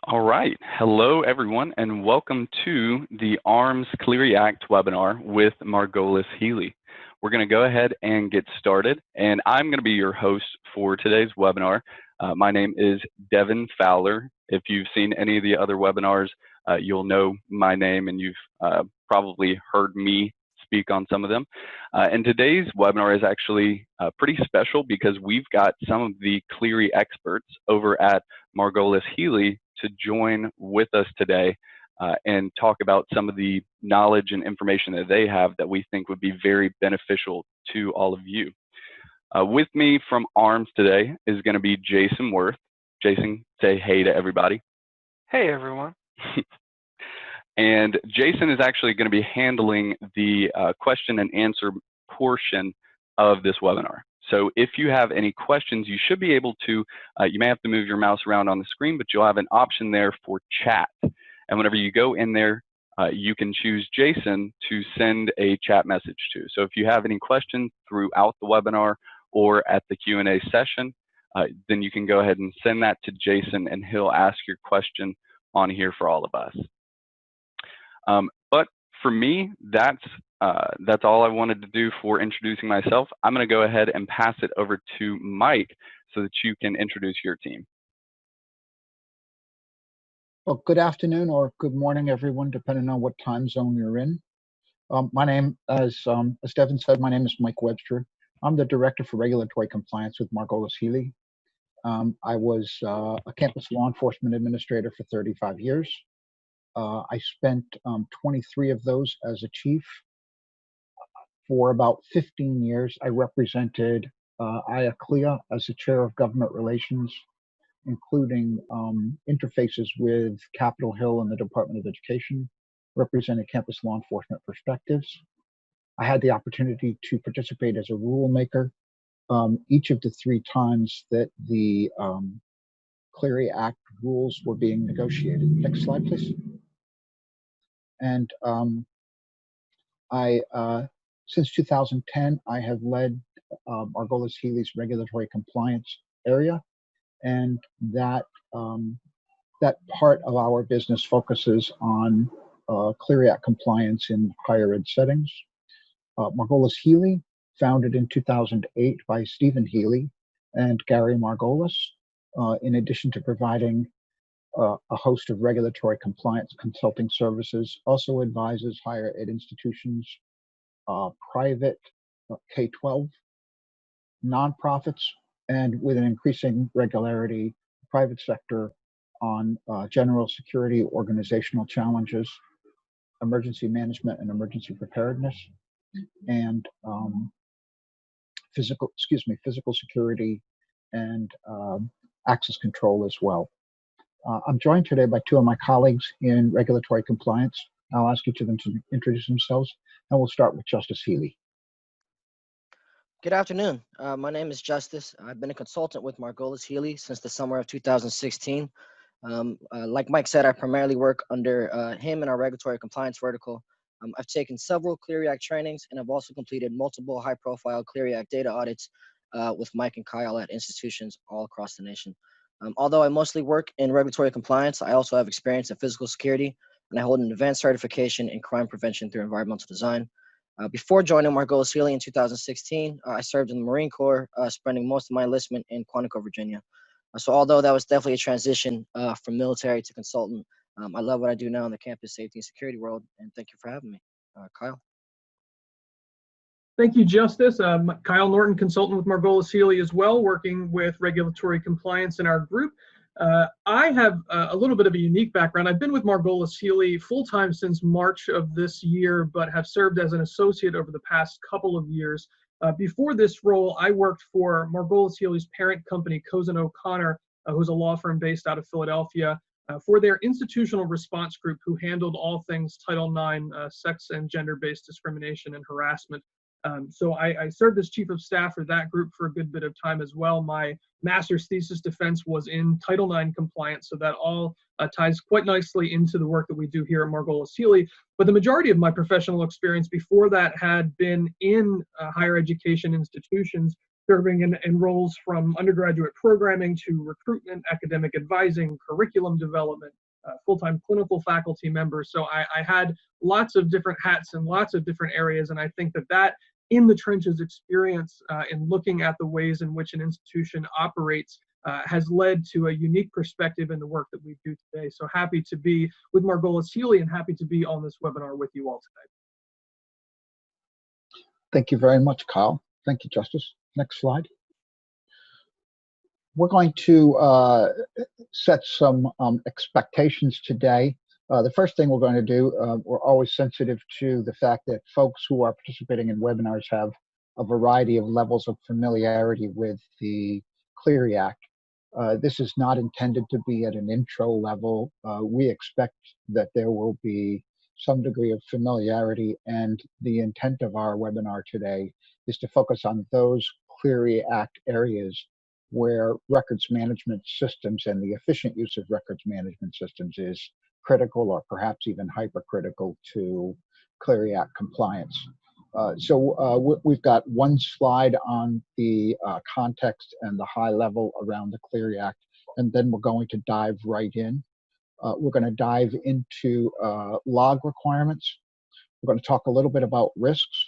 All right. Hello, everyone, and welcome to the ARMS Clery Act webinar with Margolis Healy. We're going to go ahead and get started, and I'm going to be your host for today's webinar. My name is Devin Fowler. If you've seen any of the other webinars, you'll know my name, and you've probably heard me speak on some of them. And today's webinar is actually pretty special because we've got some of the Clery experts over at Margolis Healy to join with us today and talk about some of the knowledge and information that they have that we think would be very beneficial to all of you. With me from ARMS today is going to be Jason Worth. Jason, say hey to everybody. Hey, everyone. And Jason is actually going to be handling the question and answer portion of this webinar. So if you have any questions, you should be able to, you may have to move your mouse around on the screen, but you'll have an option there for chat. And whenever you go in there, you can choose Jason to send a chat message to. So if you have any questions throughout the webinar or at the Q&A session, then you can go ahead and send that to Jason and he'll ask your question on here for all of us. But for me, that's all I wanted to do for introducing myself. I'm going to go ahead and pass it over to Mike so that you can introduce your team. Well, good afternoon or good morning, everyone, depending on what time zone you're in. My name, as Devin said, my name is Mike Webster. I'm the Director for Regulatory Compliance with Margolis Healy. I was a campus law enforcement administrator for 35 years. I spent 23 of those as a chief. For about 15 years, I represented IACLEA as the chair of government relations, including interfaces with Capitol Hill and the Department of Education, represented campus law enforcement perspectives. I had the opportunity to participate as a rulemaker each of the 3 times that the Clery Act rules were being negotiated. Next slide, please. And since 2010, I have led Margolis Healy's regulatory compliance area, and that part of our business focuses on Clery Act compliance in higher ed settings. Margolis Healy, founded in 2008 by Stephen Healy and Gary Margolis, in addition to providing a host of regulatory compliance consulting services, also advises higher ed institutions, private K-12, nonprofits, and with an increasing regularity, private sector on general security, organizational challenges, emergency management and emergency preparedness, and physical security and access control as well. I'm joined today by 2 of my colleagues in regulatory compliance. I'll ask each of them to introduce themselves, and we'll start with Justice Healy. Good afternoon. My name is Justice. I've been a consultant with Margolis Healy since the summer of 2016. Like Mike said, I primarily work under him in our regulatory compliance vertical. I've taken several Clery Act trainings, and I've also completed multiple high-profile Clery Act data audits with Mike and Kyle at institutions all across the nation. Although I mostly work in regulatory compliance, I also have experience in physical security, and I hold an advanced certification in crime prevention through environmental design. Before joining Margolis Healy in 2016, I served in the Marine Corps, spending most of my enlistment in Quantico, Virginia. So although that was definitely a transition from military to consultant, I love what I do now in the campus safety and security world, and thank you for having me. Kyle. Thank you, Justice. Kyle Norton, consultant with Margolis Healy as well, working with regulatory compliance in our group. I have a little bit of a unique background. I've been with Margolis Healy full-time since March of this year, but have served as an associate over the past couple of years. Before this role, I worked for Margolis Healy's parent company, Cozen O'Connor, who's a law firm based out of Philadelphia, for their institutional response group, who handled all things Title IX, sex and gender-based discrimination and harassment. So I served as chief of staff for that group for a good bit of time as well. My master's thesis defense was in Title IX compliance, so that all ties quite nicely into the work that we do here at Margolis Healy. But the majority of my professional experience before that had been in higher education institutions, serving in roles from undergraduate programming to recruitment, academic advising, curriculum development, full-time clinical faculty members. So I had lots of different hats in lots of different areas, and I think that in the trenches experience in looking at the ways in which an institution operates has led to a unique perspective in the work that we do today. So happy to be with Margolis Healy and happy to be on this webinar with you all today. Thank you very much, Kyle. Thank you, Justice. Next slide. We're going to set some expectations today. The first thing we're going to do, we're always sensitive to the fact that folks who are participating in webinars have a variety of levels of familiarity with the Clery Act. This is not intended to be at an intro level. We expect that there will be some degree of familiarity, and the intent of our webinar today is to focus on those Clery Act areas where records management systems and the efficient use of records management systems is critical or perhaps even hypercritical to Clery Act compliance. We've got one slide on the context and the high level around the Clery Act, and then we're going to dive right in. We're going to dive into log requirements. We're going to talk a little bit about risks.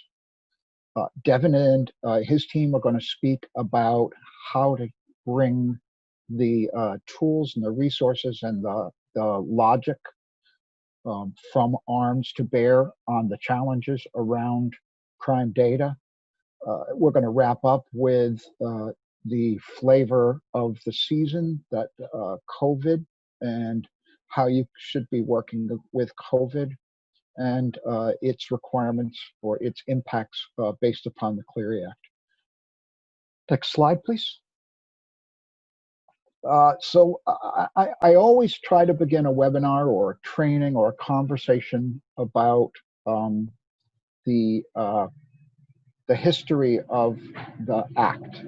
Devin and his team are going to speak about how to bring the tools and the resources and the logic from ARMS to bear on the challenges around crime data. We're going to wrap up with the flavor of the season, that COVID, and how you should be working with COVID and its requirements or its impacts based upon the Clery Act. Next slide, please. I always try to begin a webinar or a training or a conversation about the history of the Act.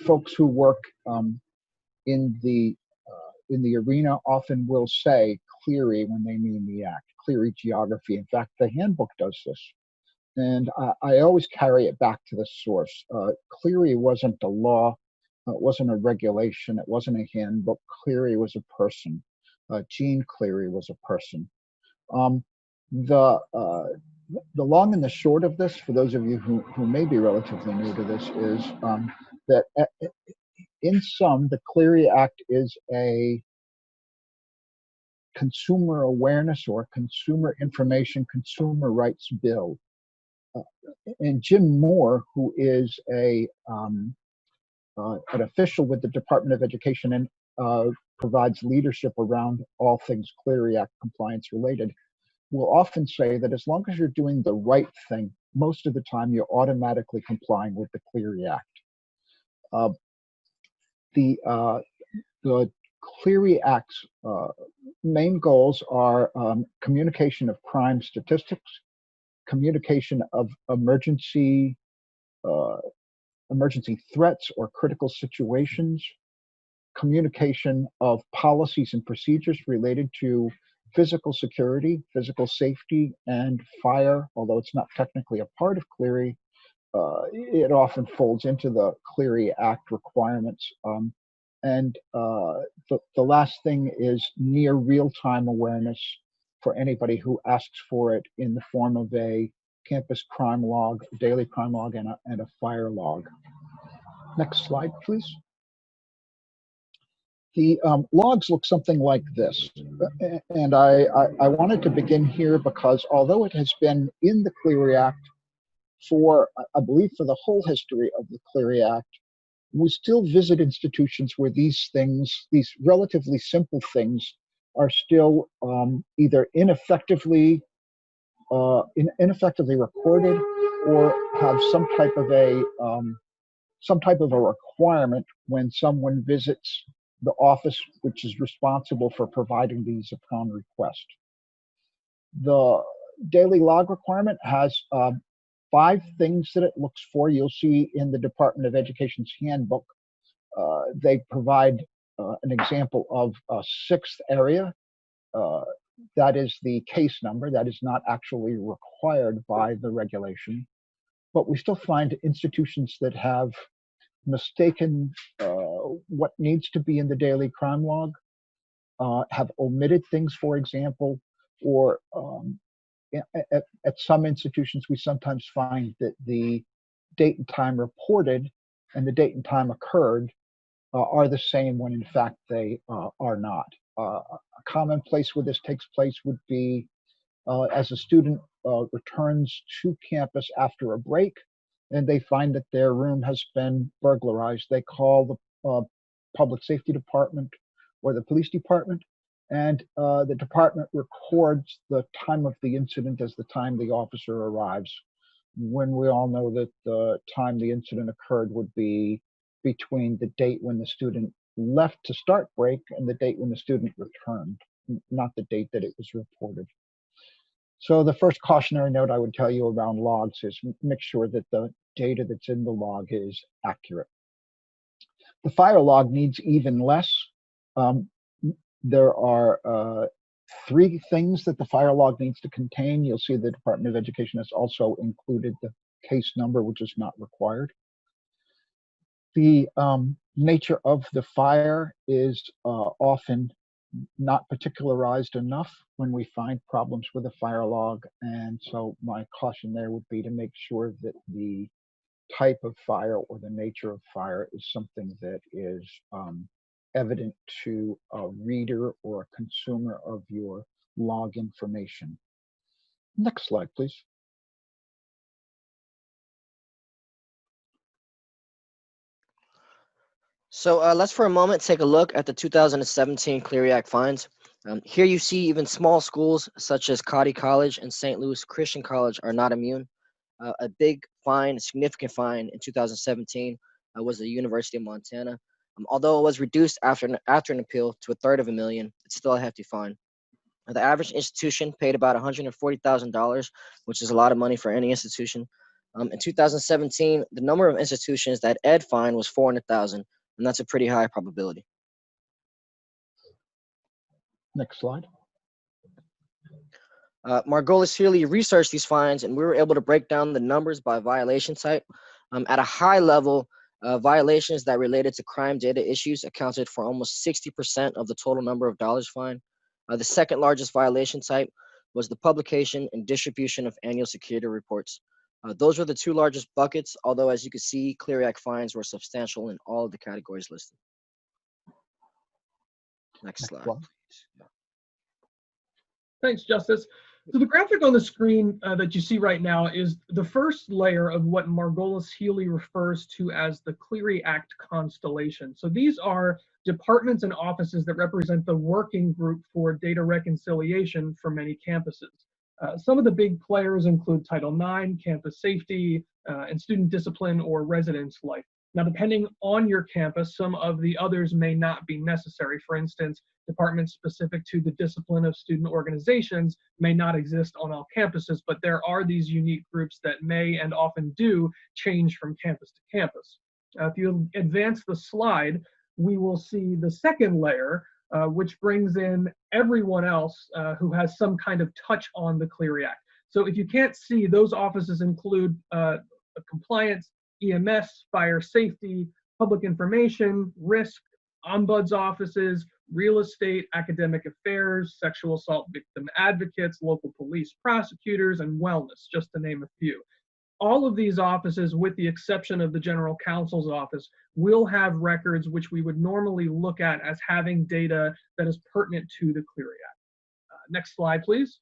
Folks who work in the arena often will say Clery when they mean the Act, Clery geography. In fact, the handbook does this. And I always carry it back to the source. Clery wasn't a law, it wasn't a regulation, it wasn't a handbook. Clery was a person. Gene Clery was a person. The long and the short of this, for those of you who may be relatively new to this, is that in sum, the Clery Act is a consumer awareness or consumer information, consumer rights bill. And Jim Moore, who is an official with the Department of Education and provides leadership around all things Clery Act compliance related, will often say that as long as you're doing the right thing, most of the time you're automatically complying with the Clery Act. The Clery Act's main goals are communication of crime statistics, communication of emergency threats or critical situations, communication of policies and procedures related to physical security, physical safety, and fire. Although it's not technically a part of Clery, it often folds into the Clery Act requirements. And the last thing is near real-time awareness for anybody who asks for it in the form of a campus crime log, daily crime log, and a fire log. Next slide, please. The logs look something like this. And I wanted to begin here because although it has been in the Clery Act for, I believe, for the whole history of the Clery Act, we still visit institutions where these things, these relatively simple things, are still either ineffectively recorded or have some type of a requirement when someone visits the office which is responsible for providing these upon request. The daily log requirement has 5 things that it looks for. You'll see in the Department of Education's handbook, they provide an example of a 6th area. That is the case number. That is not actually required by the regulation. but we still find institutions that have mistaken what needs to be in the daily crime log, have omitted things, for example, or at some institutions, we sometimes find that the date and time reported and the date and time occurred are the same when in fact they are not. A common place where this takes place would be as a student returns to campus after a break and they find that their room has been burglarized. They call the public safety department or the police department, and the department records the time of the incident as the time the officer arrives, when we all know that the time the incident occurred would be between the date when the student left to start break and the date when the student returned, not the date that it was reported. So the first cautionary note I would tell you around logs is make sure that the data that's in the log is accurate. The fire log needs even less. There are 3 things that the fire log needs to contain. You'll see the Department of Education has also included the case number, which is not required. The nature of the fire is often not particularized enough when we find problems with a fire log, and so my caution there would be to make sure that the type of fire or the nature of fire is something that is evident to a reader or a consumer of your log information. Next slide, please. So let's for a moment take a look at the 2017 Clery Act fines. Here you see even small schools such as Cody College and St. Louis Christian College are not immune. A big fine, a significant fine in 2017 was the University of Montana. Although it was reduced after an appeal to $350,000, it's still a hefty fine. The average institution paid about $140,000, which is a lot of money for any institution. In 2017, the number of institutions that ed fine was 400,000, and that's a pretty high probability. Next slide. Margolis Healy researched these fines, and we were able to break down the numbers by violation type. At a high level, violations that related to crime data issues accounted for almost 60% of the total number of dollars fined. The second largest violation type was the publication and distribution of annual security reports. Those were the 2 largest buckets, although as you can see, Clery Act fines were substantial in all of the categories listed. Next slide, please. Thanks, Justice. So the graphic on the screen that you see right now is the first layer of what Margolis Healy refers to as the Clery Act constellation. So these are departments and offices that represent the working group for data reconciliation for many campuses. Some of the big players include Title IX, campus safety, and student discipline or residence life. Now, depending on your campus, some of the others may not be necessary. For instance, departments specific to the discipline of student organizations may not exist on all campuses, but there are these unique groups that may and often do change from campus to campus. If you advance the slide, we will see the second layer, which brings in everyone else who has some kind of touch on the Clery Act. So if you can't see, those offices include compliance, EMS, fire safety, public information, risk, ombuds offices, real estate, academic affairs, sexual assault victim advocates, local police prosecutors, and wellness, just to name a few. All of these offices, with the exception of the general counsel's office, will have records which we would normally look at as having data that is pertinent to the Clery Act. Next slide, please.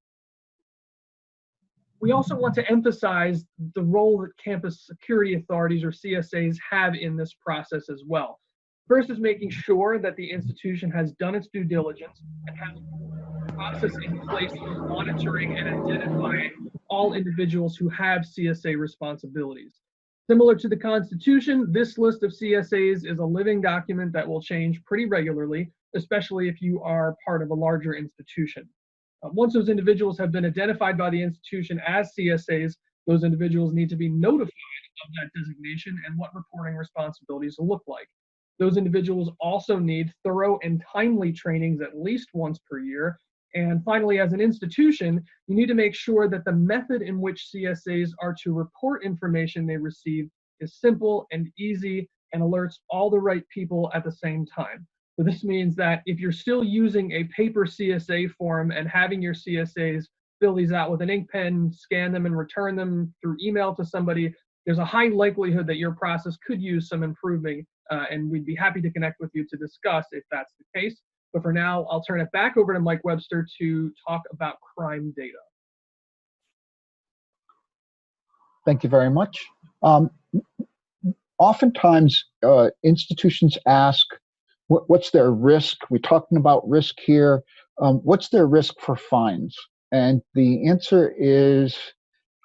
We also want to emphasize the role that campus security authorities or CSAs have in this process as well. First is making sure that the institution has done its due diligence and has a process in place for monitoring and identifying all individuals who have CSA responsibilities. Similar to the Constitution, this list of CSAs is a living document that will change pretty regularly, especially if you are part of a larger institution. Once those individuals have been identified by the institution as CSAs, those individuals need to be notified of that designation and what reporting responsibilities will look like. Those individuals also need thorough and timely trainings at least once per year, And finally, as an institution, you need to make sure that the method in which CSAs are to report information they receive is simple and easy and alerts all the right people at the same time. So this means that if you're still using a paper CSA form and having your CSAs fill these out with an ink pen, scan them and return them through email to somebody, there's a high likelihood that your process could use some improving, and we'd be happy to connect with you to discuss if that's the case. But for now, I'll turn it back over to Mike Webster to talk about crime data. Thank you very much. Oftentimes, institutions ask, what's their risk? We're talking about risk here. What's their risk for fines? And the answer is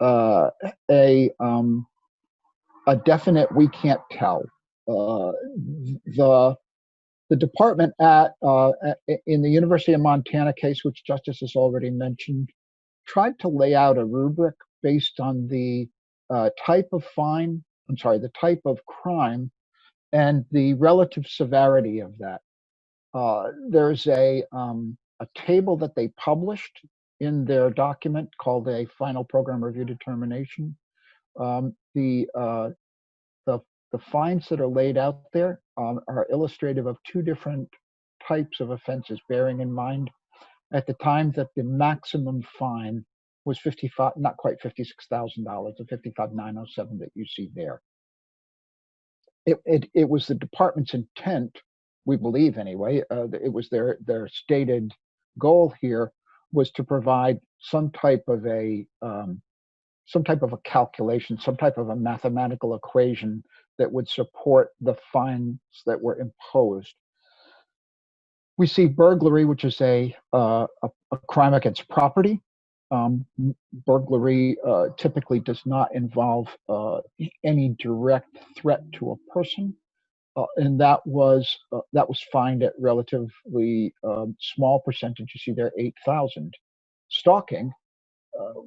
a definite we can't tell. The department in the University of Montana case, which Justice has already mentioned, tried to lay out a rubric based on the type of the type of crime and the relative severity of that. There's a table that they published in their document called a Final Program Review Determination. The fines that are laid out there are illustrative of two different types of offenses, bearing in mind at the time that the maximum fine was not quite $56,000, the $55,907 that you see there. It was the department's intent, we believe anyway, it was their stated goal here was to provide some type of a calculation, some type of a mathematical equation that would support the fines that were imposed. We see burglary, which is a crime against property. Burglary typically does not involve any direct threat to a person, and that was fined at relatively small percentage. You see there, 8,000. Stalking,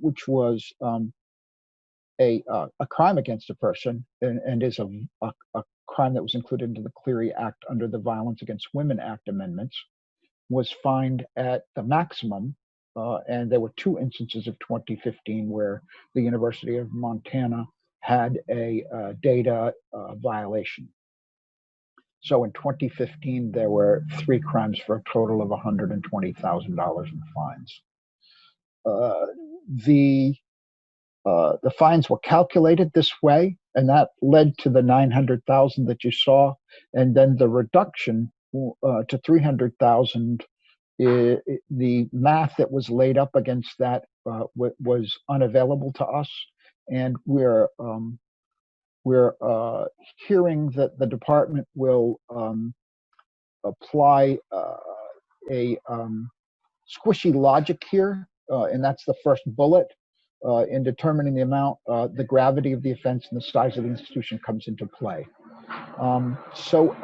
which was a crime against a person and is a crime that was included into the Clery Act under the Violence Against Women Act amendments, was fined at the maximum. And there were two instances of 2015 where the University of Montana had a data violation. So in 2015, there were 3 crimes for a total of $120,000 in fines. The fines were calculated this way, and that led to the $900,000 that you saw, and then the reduction to $300,000. The math that was laid up against that was unavailable to us, and we're hearing that the department will apply a squishy logic here, and that's the first bullet. In determining the amount, the gravity of the offense and the size of the institution comes into play. So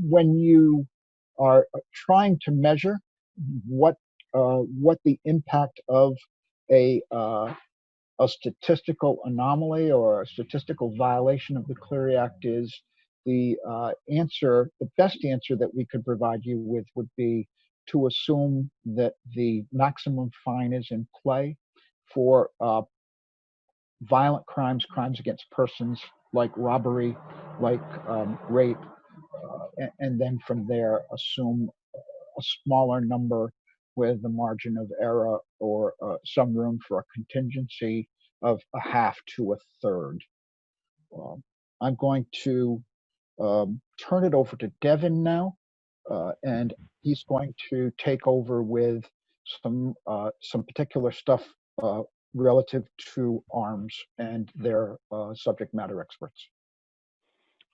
when you are trying to measure what the impact of a statistical anomaly or a statistical violation of the Clery Act is, the best answer that we could provide you with would be to assume that the maximum fine is in play for violent crimes, crimes against persons like robbery, like rape, and then from there assume a smaller number with a margin of error or some room for a contingency of a half to a third. I'm going to turn it over to Devin now, and he's going to take over with some particular stuff relative to arms and their subject matter experts.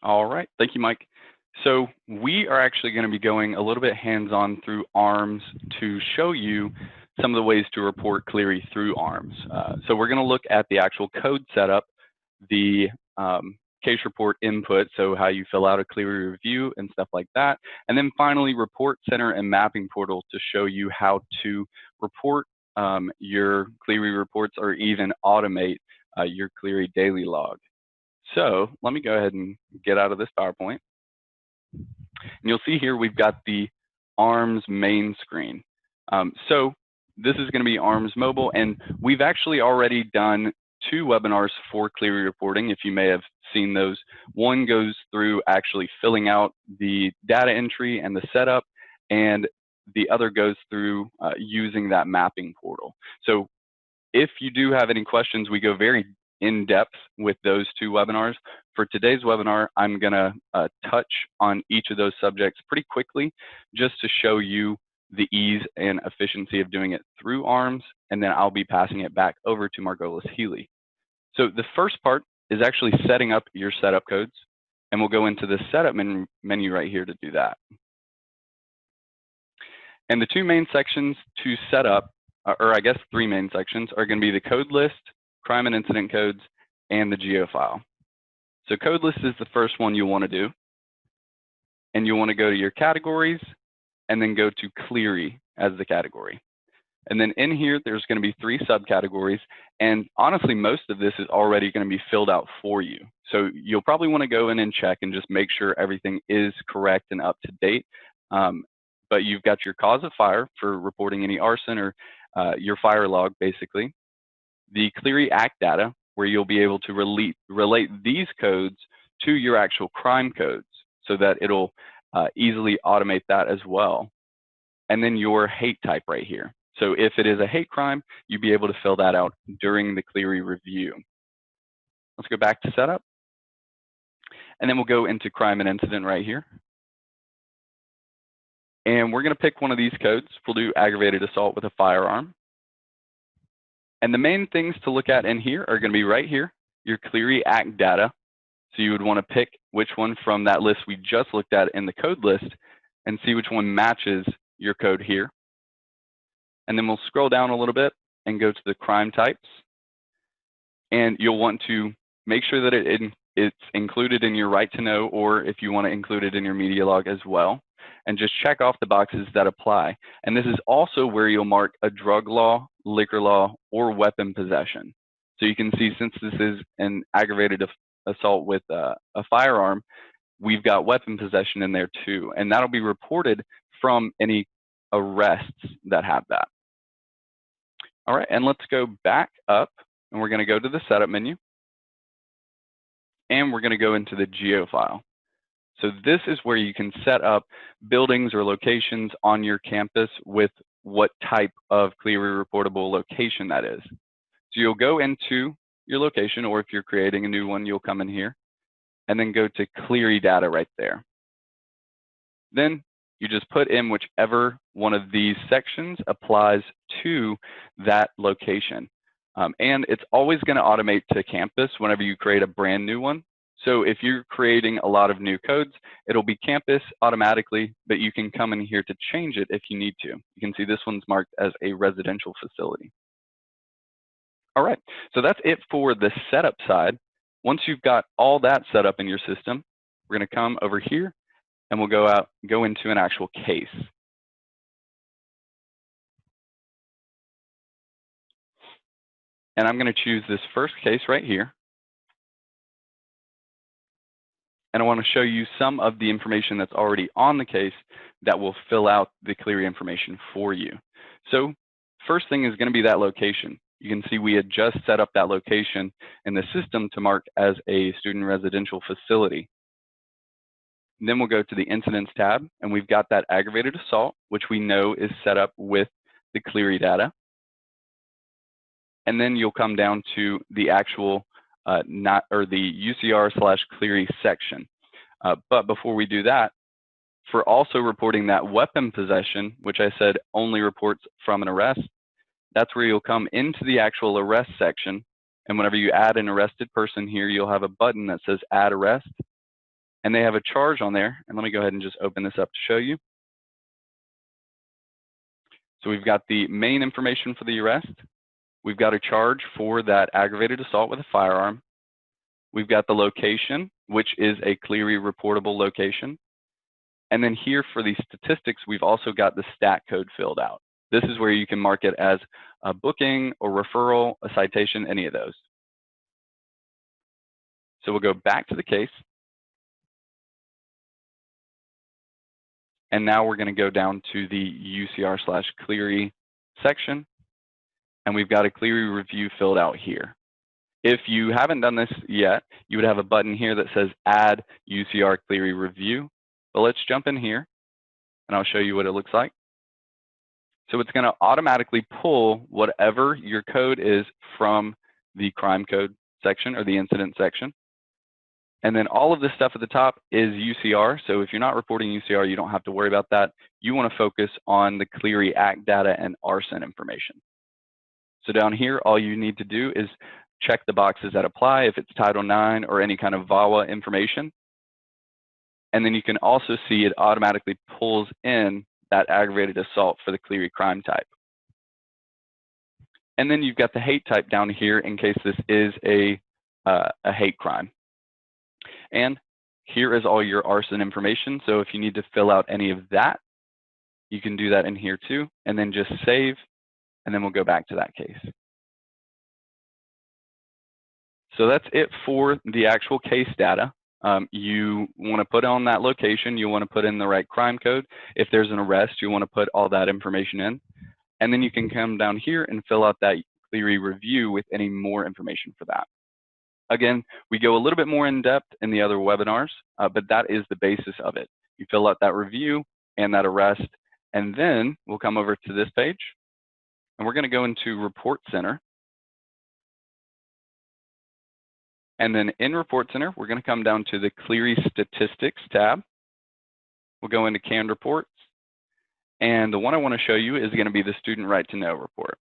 All right, thank you, Mike. So we are actually going to be going a little bit hands-on through ARMS to show you some of the ways to report Clery through ARMS. So we're going to look at the actual code setup, the case report input, so how you fill out a Clery review and stuff like that, and then finally report center and mapping portal to show you how to report your Clery reports or even automate your Clery daily log. So let me go ahead and get out of this PowerPoint. And you'll see here we've got the ARMS main screen. So this is going to be ARMS Mobile, and we've actually already done 2 webinars for Clery reporting, if you may have seen those. One goes through actually filling out the data entry and the setup, and the other goes through using that mapping portal. So if you do have any questions, we go very in depth with those 2 webinars. For today's webinar, I'm going to touch on each of those subjects pretty quickly, just to show you the ease and efficiency of doing it through ARMS, and then I'll be passing it back over to Margolis Healy. So the first part is actually setting up your setup codes, and we'll go into the setup menu right here to do that. And the 2 main sections to set up, or I guess 3 main sections, are going to be the code list, crime and incident codes, and the geo file. So code list is the first one you'll want to do, and you'll want to go to your categories and then go to Clery as the category. And then in here, there's going to be 3 subcategories, and honestly, most of this is already going to be filled out for you. So you'll probably want to go in and check and just make sure everything is correct and up to date. But you've got your cause of fire for reporting any arson or your fire log, basically. The Clery Act data, where you'll be able to relate these codes to your actual crime codes so that it'll easily automate that as well. And then your hate type right here. So if it is a hate crime, you'd be able to fill that out during the Clery review. Let's go back to setup. And then we'll go into crime and incident right here. And we're going to pick one of these codes. We'll do aggravated assault with a firearm. And the main things to look at in here are going to be right here, your Clery Act data. So you would want to pick which one from that list we just looked at in the code list and see which one matches your code here. And then we'll scroll down a little bit and go to the crime types. And you'll want to make sure that it's included in your right to know, or if you want to include it in your media log as well. And just check off the boxes that apply. And this is also where you'll mark a drug law, liquor law, or weapon possession. So you can see, since this is an aggravated assault with a firearm, we've got weapon possession in there too. And that'll be reported from any arrests that have that. All right, and let's go back up, and we're going to go to the setup menu, and we're going to go into the geo file. So this is where you can set up buildings or locations on your campus with what type of Clery reportable location that is. So you'll go into your location, or if you're creating a new one, you'll come in here and then go to Clery data right there. Then you just put in whichever one of these sections applies to that location. And it's always going to automate to campus whenever you create a brand new one. So if you're creating a lot of new codes, it'll be campus automatically, but you can come in here to change it if you need to. You can see this one's marked as a residential facility. All right, so that's it for the setup side. Once you've got all that set up in your system, we're going to come over here and we'll go into an actual case. And I'm going to choose this first case right here. And I want to show you some of the information that's already on the case that will fill out the Clery information for you. So first thing is going to be that location. You can see we had just set up that location in the system to mark as a student residential facility. And then we'll go to the incidents tab, and we've got that aggravated assault, which we know is set up with the Clery data. And then you'll come down to the actual the UCR/Clery section. But before we do that, for also reporting that weapon possession, which I said only reports from an arrest, that's where you'll come into the actual arrest section. And whenever you add an arrested person here, you'll have a button that says add arrest. And they have a charge on there. And let me go ahead and just open this up to show you. So we've got the main information for the arrest. We've got a charge for that aggravated assault with a firearm. We've got the location, which is a Clery reportable location. And then here for the statistics, we've also got the stat code filled out. This is where you can mark it as a booking or referral, a citation, any of those. So we'll go back to the case. And now we're going to go down to the UCR/Clery section, and we've got a Clery review filled out here. If you haven't done this yet, you would have a button here that says Add UCR Clery Review. But let's jump in here, and I'll show you what it looks like. So it's going to automatically pull whatever your code is from the crime code section or the incident section. And then all of this stuff at the top is UCR. So if you're not reporting UCR, you don't have to worry about that. You want to focus on the Clery Act data and arson information. So down here, all you need to do is check the boxes that apply if it's Title IX or any kind of VAWA information. And then you can also see it automatically pulls in that aggravated assault for the Clery crime type. And then you've got the hate type down here in case this is a hate crime. And here is all your arson information. So if you need to fill out any of that, you can do that in here too, and then just save, and then we'll go back to that case. So that's it for the actual case data. You want to put on that location, you want to put in the right crime code. If there's an arrest, you want to put all that information in. And then you can come down here and fill out that Clery review with any more information for that. Again, we go a little bit more in depth in the other webinars, but that is the basis of it. You fill out that review and that arrest, and then we'll come over to this page, and we're going to go into Report Center. And then in Report Center, we're going to come down to the Clery Statistics tab. We'll go into Canned Reports, and the one I want to show you is going to be the Student Right to Know report.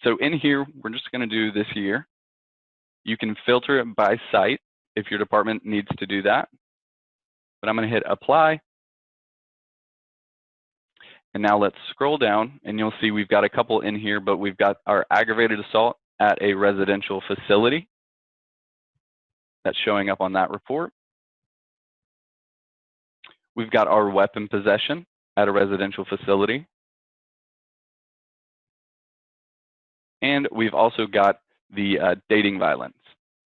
So in here, we're just going to do this year. You can filter it by site if your department needs to do that. But I'm going to hit Apply. And now let's scroll down, and you'll see we've got a couple in here, but we've got our aggravated assault at a residential facility. That's showing up on that report. We've got our weapon possession at a residential facility. And we've also got the dating violence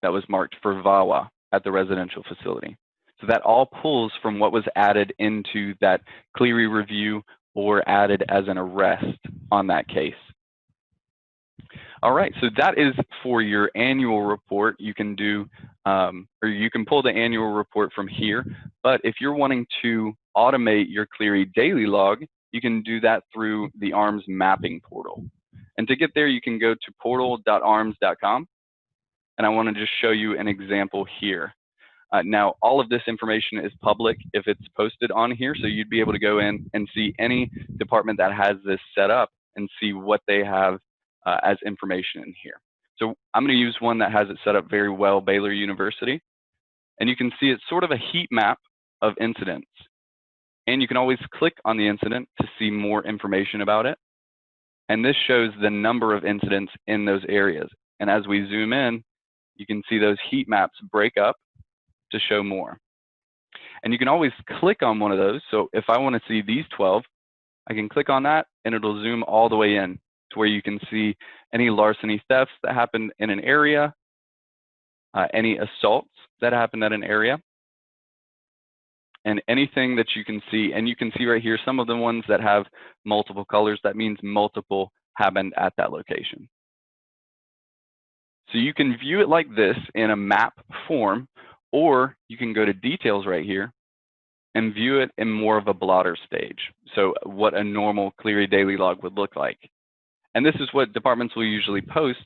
that was marked for VAWA at the residential facility. So that all pulls from what was added into that Clery review or added as an arrest on that case. All right, so that is for your annual report. You can do, or you can pull the annual report from here, but if you're wanting to automate your Clery daily log, you can do that through the ARMS mapping portal. And to get there, you can go to portal.arms.com, and I want to just show you an example here. Now, all of this information is public if it's posted on here, so you'd be able to go in and see any department that has this set up and see what they have as information in here. So I'm going to use one that has it set up very well, Baylor University. And you can see it's sort of a heat map of incidents. And you can always click on the incident to see more information about it. And this shows the number of incidents in those areas. And as we zoom in, you can see those heat maps break up to show more. And you can always click on one of those. So if I want to see these 12, I can click on that and it'll zoom all the way in to where you can see any larceny thefts that happened in an area, any assaults that happened at an area, and anything that you can see. And you can see right here some of the ones that have multiple colors. That means multiple happened at that location. So you can view it like this in a map form, or you can go to details right here and view it in more of a blotter stage. So what a normal Clery daily log would look like. And this is what departments will usually post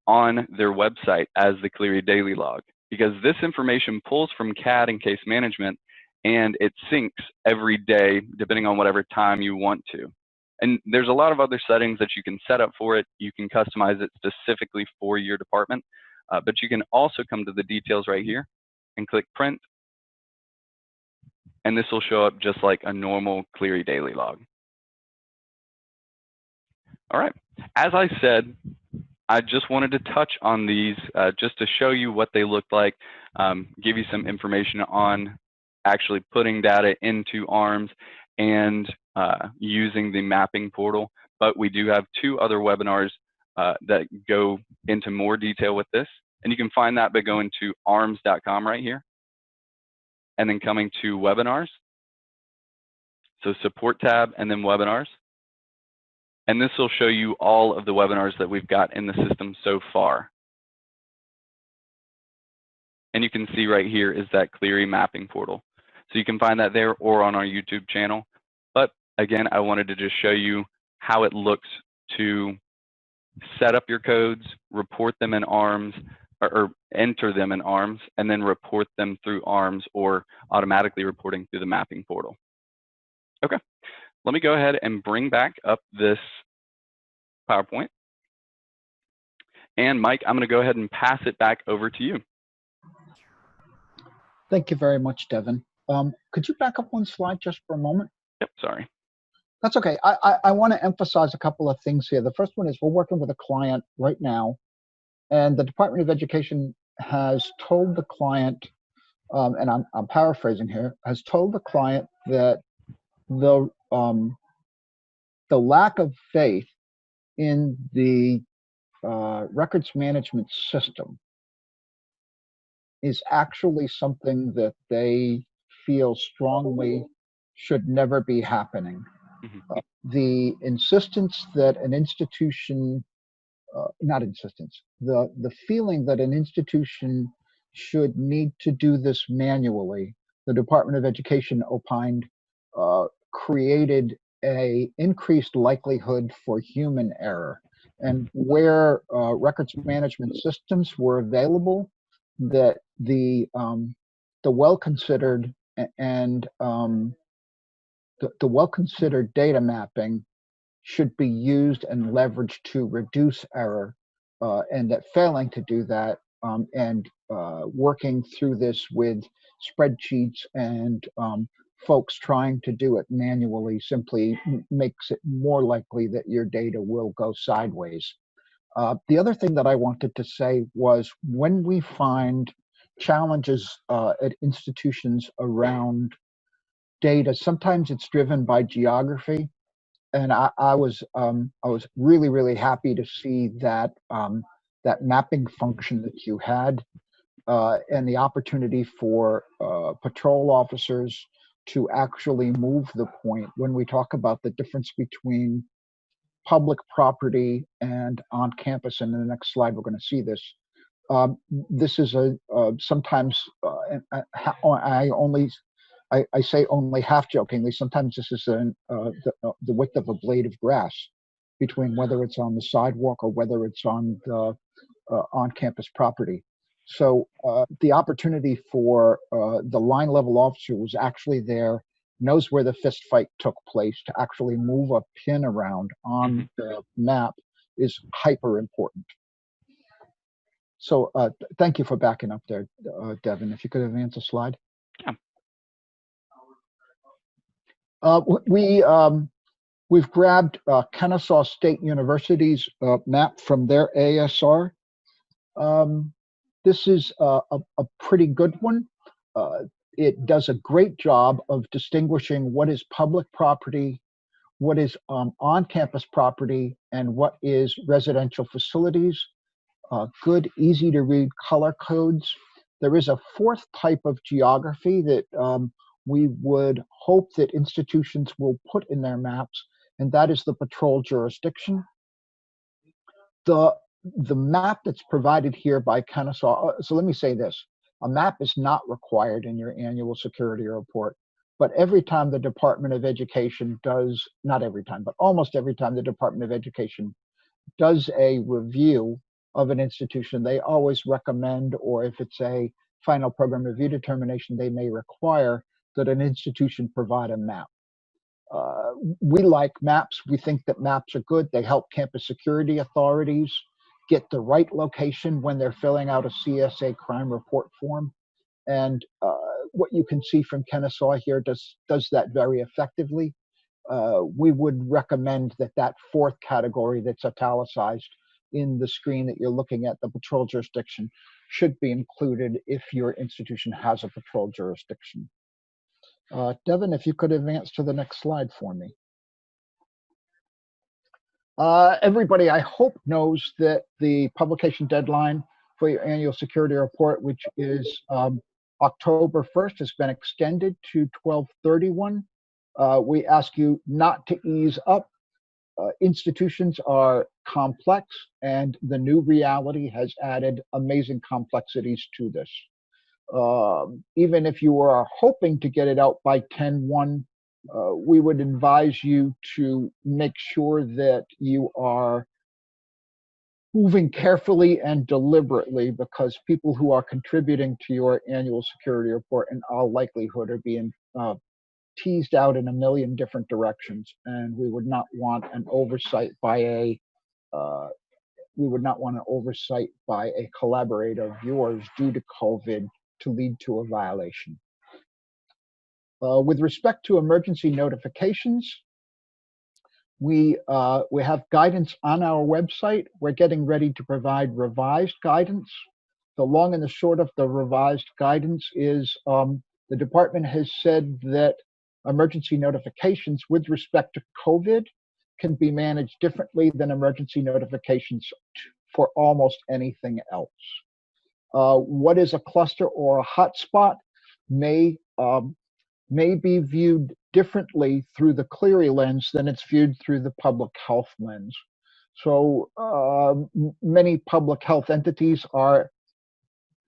on their website as the Clery daily log, because this information pulls from CAD and case management, and it syncs every day depending on whatever time you want to. And there's a lot of other settings that you can set up for it. You can customize it specifically for your department, but you can also come to the details right here and click print, and this will show up just like a normal Clery daily log. All right, as I said, I just wanted to touch on these just to show you what they look like, give you some information on actually putting data into ARMS and using the mapping portal. But we do have 2 other webinars that go into more detail with this. And you can find that by going to arms.com right here, and then coming to webinars. So support tab and then webinars. And this will show you all of the webinars that we've got in the system so far. And you can see right here is that Clery mapping portal. So you can find that there or on our YouTube channel. But again, I wanted to just show you how it looks to set up your codes, report them in ARMS, or enter them in ARMS, and then report them through ARMS or automatically reporting through the mapping portal. Okay, let me go ahead and bring back up this PowerPoint. And Mike, I'm going to go ahead and pass it back over to you. Thank you very much, Devin. Could you back up one slide just for a moment? Yep, sorry. That's okay. I want to emphasize a couple of things here. The first one is we're working with a client right now, and the Department of Education has told the client, and I'm paraphrasing here, has told the client that the lack of faith in the records management system is actually something that they feel strongly should never be happening. The insistence that an institution, the feeling that an institution should need to do this manually, the Department of Education opined, created a increased likelihood for human error. And where records management systems were available, that the well-considered and the well-considered data mapping should be used and leveraged to reduce error, and that failing to do that and working through this with spreadsheets and folks trying to do it manually simply makes it more likely that your data will go sideways. The other thing that I wanted to say was when we find challenges at institutions around data, sometimes it's driven by geography. And I was really, really happy to see that that mapping function that you had, and the opportunity for patrol officers to actually move the point when we talk about the difference between public property and on campus. And in the next slide, we're going to see this. This is sometimes I say only half jokingly, sometimes this is the width of a blade of grass between whether it's on the sidewalk or whether it's on the on-campus property. So the opportunity for the line level officer who's actually there, knows where the fist fight took place, to actually move a pin around on the map is hyper important. So thank you for backing up there, Devin. If you could advance a slide. Yeah. We've grabbed Kennesaw State University's map from their ASR. This is a pretty good one. It does a great job of distinguishing what is public property, what is on-campus property, and what is residential facilities. Good, easy to read color codes. There is a fourth type of geography that we would hope that institutions will put in their maps, and that is the patrol jurisdiction. The map that's provided here by Kennesaw, so let me say this, a map is not required in your annual security report, but every time the Department of Education does, not every time, but almost every time the Department of Education does a review of an institution, they always recommend, or if it's a final program review determination, they may require that an institution provide a map. We like maps. We think that maps are good. They help campus security authorities get the right location when they're filling out a CSA crime report form. And what you can see from Kennesaw here does that very effectively. We would recommend that fourth category that's italicized in the screen that you're looking at, the patrol jurisdiction, should be included if your institution has a patrol jurisdiction. Devin, if you could advance to the next slide for me. Everybody, I hope, knows that the publication deadline for your annual security report, which is October 1st, has been extended to 12/31. We ask you not to ease up. Institutions are complex, and the new reality has added amazing complexities to this. Even if you are hoping to get it out by 10/1, we would advise you to make sure that you are moving carefully and deliberately, because people who are contributing to your annual security report in all likelihood are being teased out in a million different directions, and we would not want an oversight by a collaborator of yours due to COVID to lead to a violation. With respect to emergency notifications, we have guidance on our website. We're getting ready to provide revised guidance. The long and the short of the revised guidance is the department has said that emergency notifications with respect to COVID can be managed differently than emergency notifications for almost anything else. What is a cluster or a hotspot may be viewed differently through the Clery lens than it's viewed through the public health lens. So many public health entities are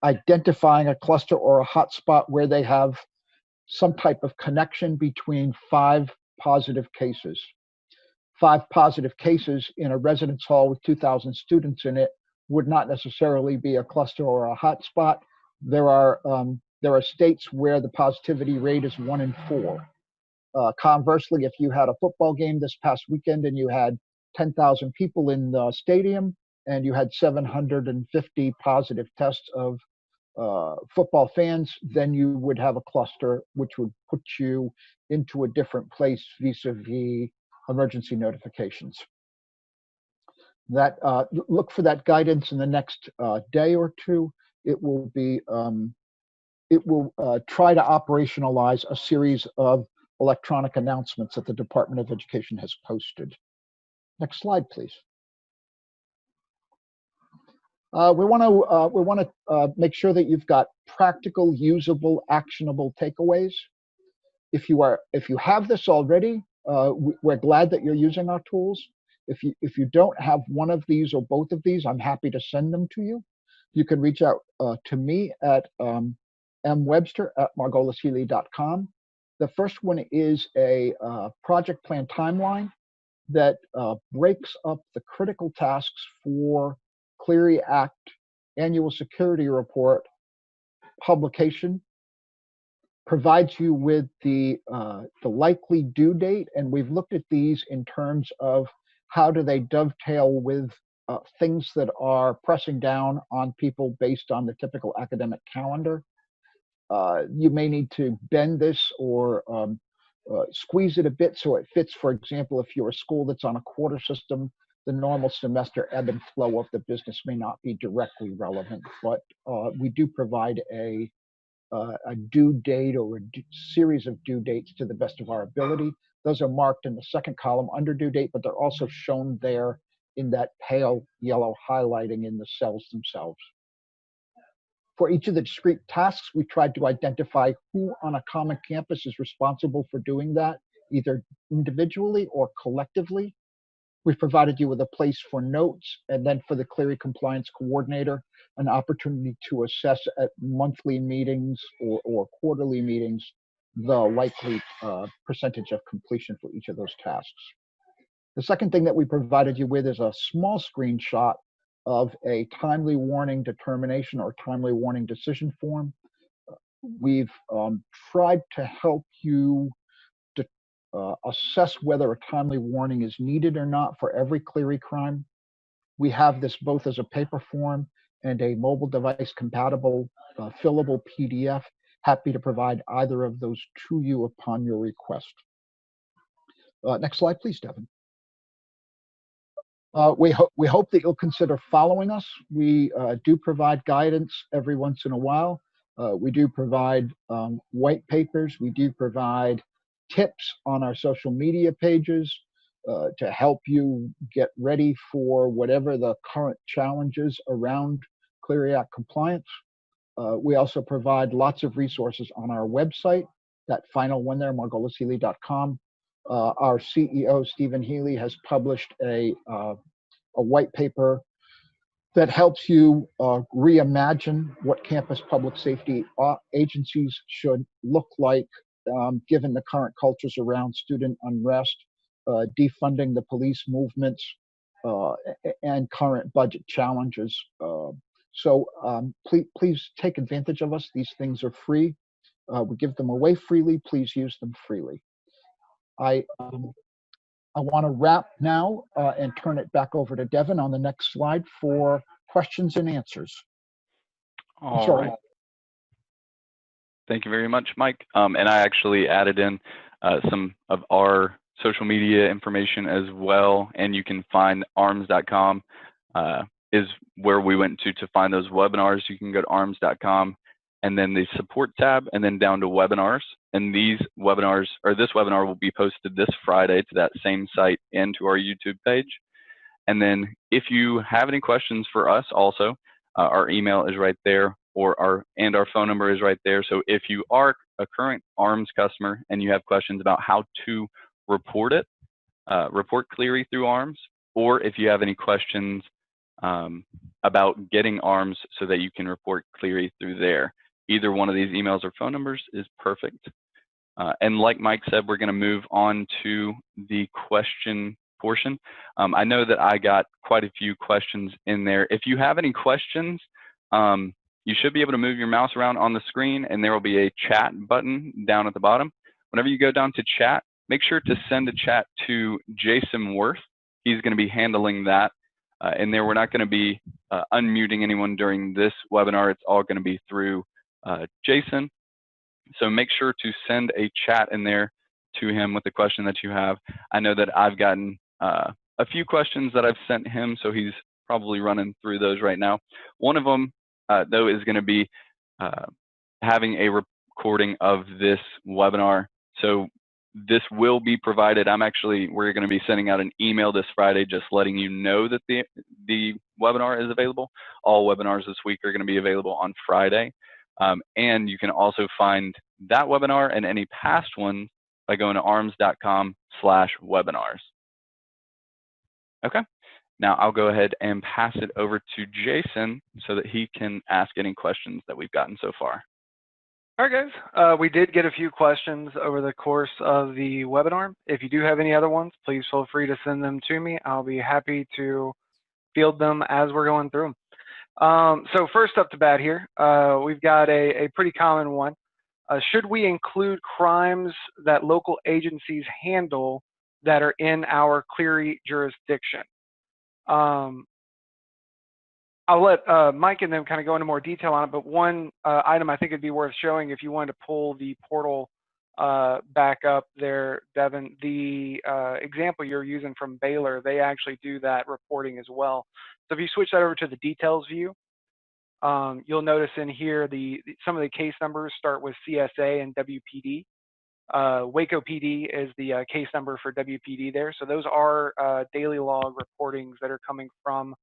identifying a cluster or a hotspot where they have some type of connection between 5 positive cases. 5 positive cases in a residence hall with 2,000 students in it would not necessarily be a cluster or a hotspot. There are states where the positivity rate is 1 in 4. Conversely, if you had a football game this past weekend and you had 10,000 people in the stadium and you had 750 positive tests of football fans, then you would have a cluster, which would put you into a different place vis-a-vis emergency notifications. That look for that guidance in the next day or two. It will try to operationalize a series of electronic announcements that the Department of Education has posted. Next slide, please. We want to make sure that you've got practical, usable, actionable takeaways. If you have this already, we're glad that you're using our tools. If you don't have one of these or both of these, I'm happy to send them to you. You can reach out to me at mwebster@margolishealy.com. The first one is a project plan timeline that breaks up the critical tasks for Clery Act annual security report publication, provides you with the likely due date, and we've looked at these in terms of how do they dovetail with things that are pressing down on people based on the typical academic calendar. You may need to bend this or squeeze it a bit so it fits. For example, if you're a school that's on a quarter system, the normal semester ebb and flow of the business may not be directly relevant, but we do provide a due date or a series of due dates to the best of our ability. Those are marked in the second column under due date, but they're also shown there in that pale yellow highlighting in the cells themselves. For each of the discrete tasks, we tried to identify who on a common campus is responsible for doing that, either individually or collectively. We've provided you with a place for notes, and then for the Clery Compliance Coordinator, an opportunity to assess at monthly meetings or quarterly meetings the likely percentage of completion for each of those tasks. The second thing that we provided you with is a small screenshot of a timely warning determination or timely warning decision form. We've tried to help you assess whether a timely warning is needed or not for every Clery crime. We have this both as a paper form and a mobile device compatible fillable PDF. Happy to provide either of those to you upon your request. Next slide, please, Devin. We hope that you'll consider following us. We do provide guidance every once in a while. We do provide white papers. We do provide tips on our social media pages to help you get ready for whatever the current challenges around Clery Act compliance. We also provide lots of resources on our website. that final one there, margolishealy.com. Our CEO, Stephen Healy, has published a white paper that helps you reimagine what campus public safety agencies should look like, given the current cultures around student unrest, defunding the police movements, and current budget challenges. Please take advantage of us. These things are free. We give them away freely. Please use them freely. I want to wrap now and turn it back over to Devin on the next slide for questions and answers. All right. Thank you very much, Mike. And I actually added in some of our social media information as well, and you can find arms.com is where we went to find those webinars. You can go to arms.com and then the support tab, and then down to webinars. And these webinars, or this webinar, will be posted this Friday to that same site and to our YouTube page. And then if you have any questions for us also, our email is right there, or our phone number is right there. So if you are a current ARMS customer and you have questions about how to report it, report Clery through ARMS, or if you have any questions about getting ARMS so that you can report Clery through there, either one of these emails or phone numbers is perfect. And like Mike said, we're going to move on to the question portion. I know that I got quite a few questions in there. If you have any questions, you should be able to move your mouse around on the screen, and there will be a chat button down at the bottom. Whenever you go down to chat, make sure to send a chat to Jason Worth. He's going to be handling that. And there, we're not going to be unmuting anyone during this webinar. It's all going to be through Jason. So make sure to send a chat in there to him with the question that you have. I know that I've gotten a few questions that I've sent him, so he's probably running through those right now. One of them, though, is going to be having a recording of this webinar. So this will be provided. We're going to be sending out an email this Friday just letting you know that the webinar is available. All webinars this week are going to be available on Friday. And you can also find that webinar and any past ones by going to arms.com/webinars. Okay, now I'll go ahead and pass it over to Jason so that he can ask any questions that we've gotten so far. All right, guys, we did get a few questions over the course of the webinar. If you do have any other ones, please feel free to send them to me. I'll be happy to field them as we're going through them. So first up to bat here, we've got a pretty common one. Should we include crimes that local agencies handle that are in our Clery jurisdiction? I'll let Mike and them kind of go into more detail on it, but one item I think it'd be worth showing if you wanted to pull the portal back up there, Devin, the example you're using from Baylor, they actually do that reporting as well. So if you switch that over to the details view, you'll notice in here some of the case numbers start with CSA and WPD. Waco PD is the case number for WPD there. So those are daily log reportings that are coming from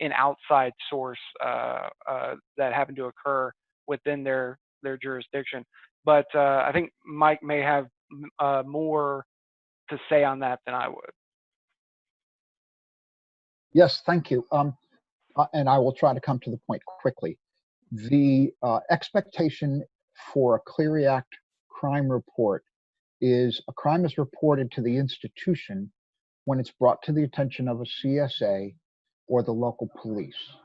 an outside source that happen to occur within their jurisdiction. But I think Mike may have more to say on that than I would. Yes, thank you. And I will try to come to the point quickly. The expectation for a Clery Act crime report is a crime is reported to the institution when it's brought to the attention of a CSA or the local police.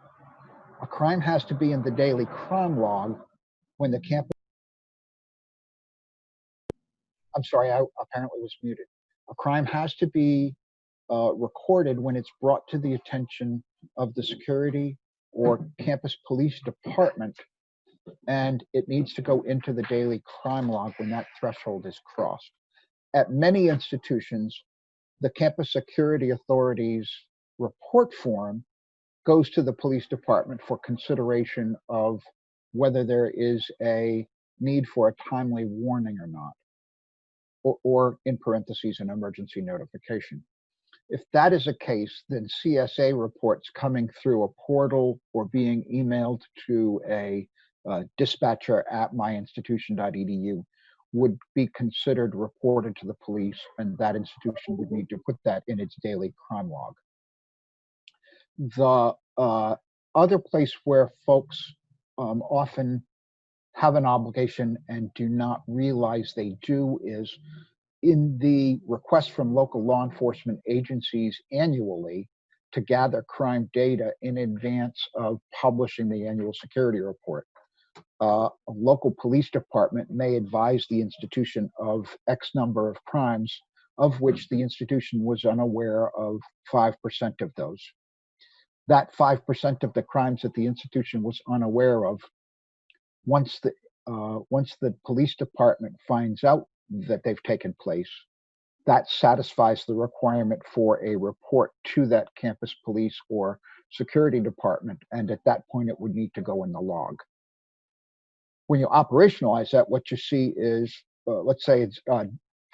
A crime has to be in the daily crime log when the campus. I'm sorry, I apparently was muted. A crime has to be recorded when it's brought to the attention of the security or campus police department, and it needs to go into the daily crime log when that threshold is crossed. At many institutions, the campus security authorities report form goes to the police department for consideration of whether there is a need for a timely warning or not, or in parentheses, an emergency notification. If that is a case, then CSA reports coming through a portal or being emailed to a dispatcher at myinstitution.edu would be considered reported to the police, and that institution would need to put that in its daily crime log. The other place where folks often have an obligation and do not realize they do is in the request from local law enforcement agencies annually to gather crime data in advance of publishing the annual security report. A local police department may advise the institution of X number of crimes, of which the institution was unaware of 5% of those. That 5% of the crimes that the institution was unaware of, once the police department finds out that they've taken place, that satisfies the requirement for a report to that campus police or security department, and at that point it would need to go in the log. When you operationalize that, what you see is, let's say it's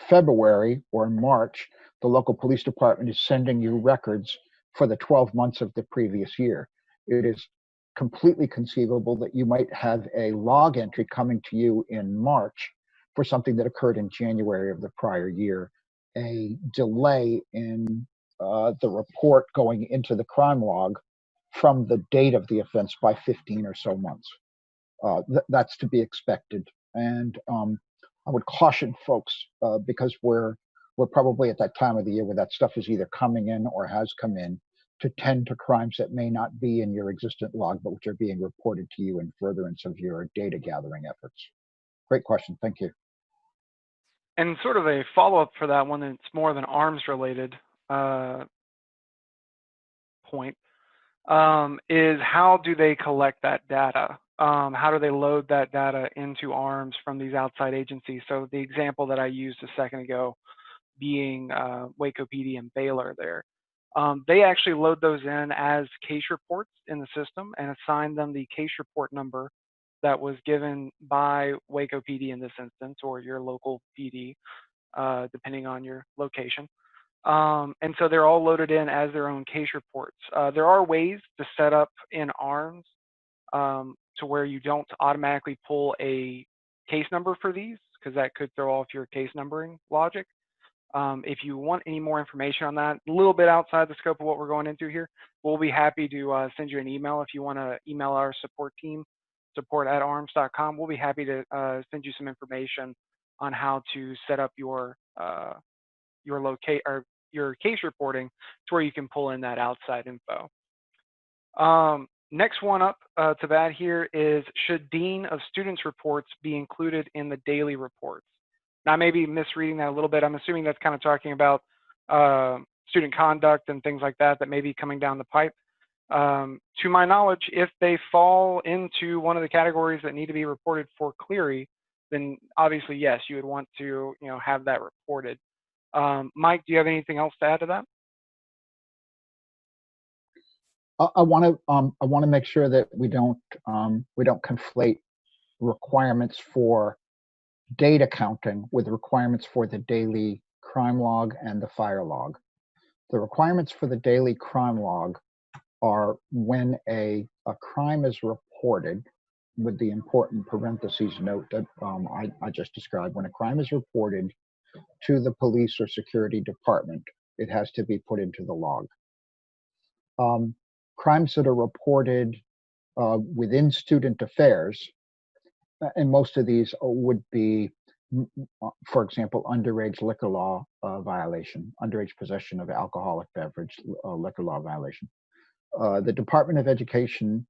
February or March, the local police department is sending you records for the 12 months of the previous year. It is completely conceivable that you might have a log entry coming to you in March for something that occurred in January of the prior year, a delay in the report going into the crime log from the date of the offense by 15 or so months. That's to be expected. And I would caution folks because we're probably at that time of the year where that stuff is either coming in or has come in, to tend to crimes that may not be in your existent log, but which are being reported to you in furtherance of your data gathering efforts. Great question. Thank you. And sort of a follow-up for that one, that's more of an arms related point, is how do they collect that data? How do they load that data into ARMS from these outside agencies? So the example that I used a second ago being Waco PD and Baylor there. They actually load those in as case reports in the system and assign them the case report number that was given by Waco PD in this instance, or your local PD, depending on your location. And so they're all loaded in as their own case reports. There are ways to set up in ARMS to where you don't automatically pull a case number for these, because that could throw off your case numbering logic. If you want any more information on that, a little bit outside the scope of what we're going into here, we'll be happy to send you an email. If you want to email our support team, support@arms.com, we'll be happy to send you some information on how to set up your case reporting to where you can pull in that outside info. Next one up to that here is, should Dean of Students reports be included in the daily reports? Now, I may be misreading that a little bit. I'm assuming that's kind of talking about student conduct and things like that that may be coming down the pipe. To my knowledge, if they fall into one of the categories that need to be reported for Clery, then obviously, yes, you would want to have that reported. Mike, do you have anything else to add to that? I want to make sure that we don't conflate requirements for data counting with requirements for the daily crime log and the fire log. The requirements for the daily crime log are when a crime is reported, with the important parentheses note that I just described. When a crime is reported to the police or security department, it has to be put into the log. Crimes that are reported within student affairs, and most of these would be, for example, underage liquor law violation, underage possession of alcoholic beverage liquor law violation. The Department of Education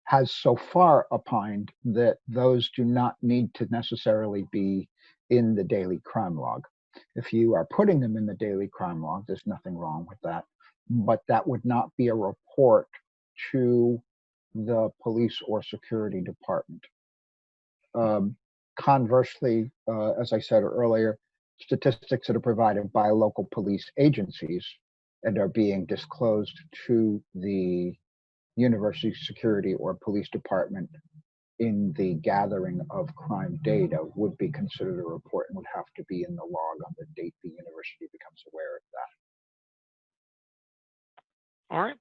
has so far opined that those do not need to necessarily be in the daily crime log. If you are putting them in the daily crime log, there's nothing wrong with that, but that would not be a report to the police or security department. Conversely, as I said earlier, statistics that are provided by local police agencies and are being disclosed to the university security or police department in the gathering of crime data would be considered a report and would have to be in the log on the date the university becomes aware of that. All right.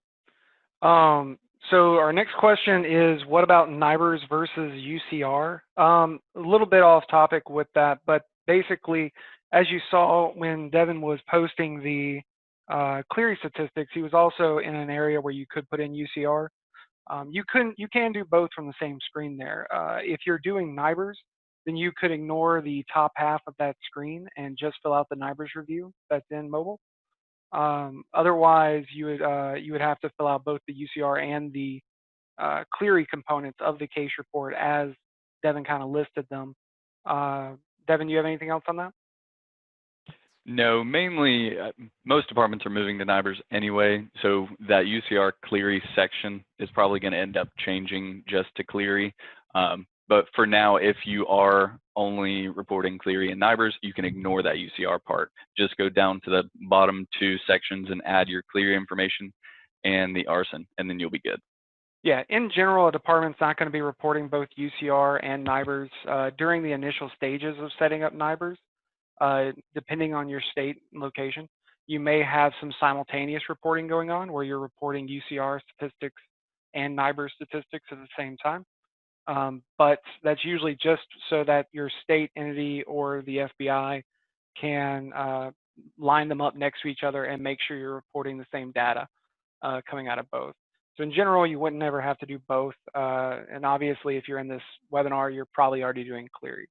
So our next question is, what about NIBRS versus UCR? A little bit off topic with that, but basically, as you saw when Devin was posting the Clery statistics, he was also in an area where you could put in UCR. You can do both from the same screen there. If you're doing NIBRS, then you could ignore the top half of that screen and just fill out the NIBRS review that's in mobile. Otherwise, you would have to fill out both the UCR and the Clery components of the case report as Devin kind of listed them. Devin, do you have anything else on that? No, mainly most departments are moving to NIBRS anyway, so that UCR Clery section is probably going to end up changing just to Clery. But for now, if you are only reporting Clery and NIBRS, you can ignore that UCR part. Just go down to the bottom two sections and add your Clery information and the arson, and then you'll be good. Yeah, in general, a department's not going to be reporting both UCR and NIBRS during the initial stages of setting up NIBRS. Depending on your state and location, you may have some simultaneous reporting going on where you're reporting UCR statistics and NIBRS statistics at the same time. But that's usually just so that your state entity or the FBI can line them up next to each other and make sure you're reporting the same data coming out of both. So in general, you wouldn't ever have to do both. And obviously, if you're in this webinar, you're probably already doing Clery.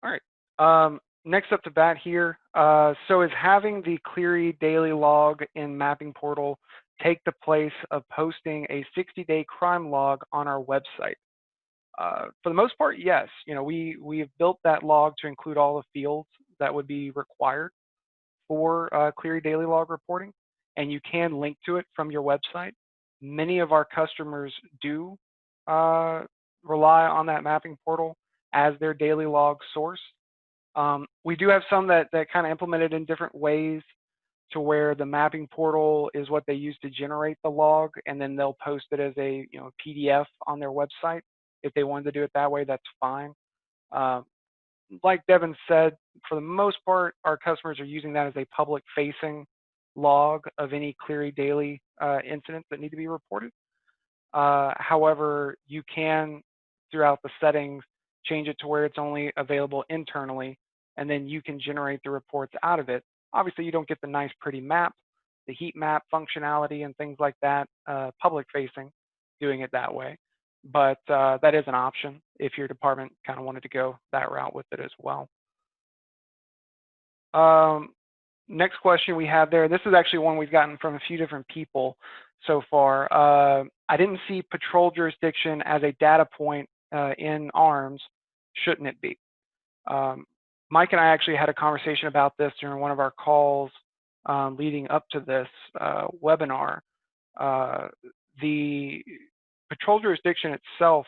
All right. Next up to bat here. So is having the Clery daily log in Mapping Portal take the place of posting a 60-day crime log on our website? For the most part, yes. You know, we have built that log to include all the fields that would be required for Clery daily log reporting, and you can link to it from your website. Many of our customers do rely on that Mapping Portal as their daily log source. We do have some that kind of implement it in different ways to where the Mapping Portal is what they use to generate the log, and then they'll post it as a PDF on their website. If they wanted to do it that way, that's fine. Like Devin said, for the most part, our customers are using that as a public-facing log of any Clery daily incidents that need to be reported. However, you can, throughout the settings, change it to where it's only available internally, and then you can generate the reports out of it. Obviously, you don't get the nice, pretty map, the heat map functionality and things like that, public-facing, doing it that way. But that is an option if your department kind of wanted to go that route with it as well. Next question we have there. This is actually one we've gotten from a few different people so far. I didn't see patrol jurisdiction as a data point in ARMS. Shouldn't it be? Mike and I actually had a conversation about this during one of our calls leading up to this webinar. The patrol jurisdiction itself